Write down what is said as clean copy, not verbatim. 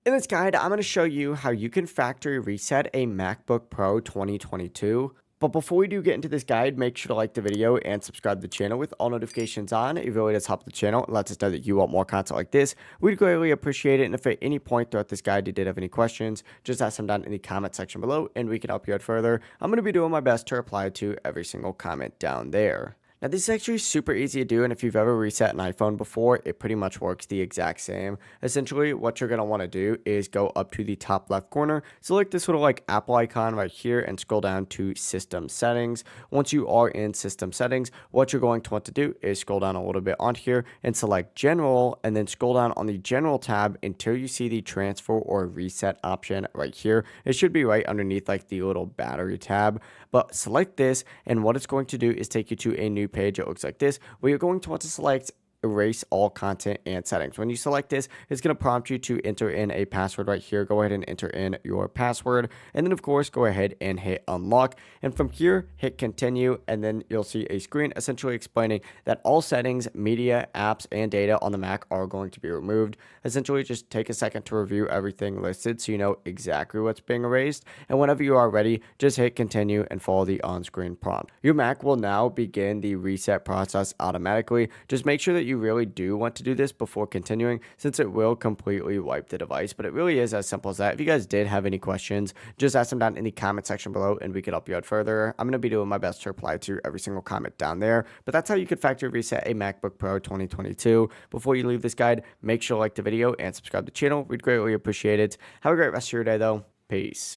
In this guide, I'm going to show you how you can factory reset a MacBook Pro 2022. But before we do get into this guide, make sure to like the video and subscribe to the channel with all notifications on. It really does help the channel and lets us know that you want more content like this. We'd greatly appreciate it. And if at any point throughout this guide you did have any questions, just ask them down in the comment section below and we can help you out further. I'm going to be doing my best to reply to every single comment down there. Now, this is actually super easy to do, and if you've ever reset an iPhone before, it pretty much works the exact same. Essentially, what you're going to want to do is go up to the top left corner, select this little like Apple icon right here, and scroll down to System Settings. Once you are in System Settings, what you're going to want to do is scroll down a little bit on here and select General, and then scroll down on the General tab until you see the Transfer or Reset option right here. It should be right underneath like the little battery tab, but select this, and what it's going to do is take you to a new page. It looks like this, where you're going to want to select erase all content and settings. When you select this, it's going to prompt you to enter in a password right here. Go ahead and enter in your password, and then of course go ahead and hit unlock, and from here hit continue, and then you'll see a screen essentially explaining that all settings, media, apps, and data on the Mac are going to be removed. Essentially, just take a second to review everything listed so you know exactly what's being erased, and whenever you are ready, just hit continue and follow the on-screen prompt. Your Mac will now begin the reset process automatically. Just make sure that you really do want to do this before continuing, since it will completely wipe the device. But it really is as simple as that. If you guys did have any questions, just ask them down in the comment section below and we could help you out further. I'm going to be doing my best to reply to every single comment down there. But that's how you could factory reset a MacBook Pro 2022. Before you leave this guide, make sure to like the video and subscribe to the channel. We'd greatly appreciate it. Have a great rest of your day though. Peace.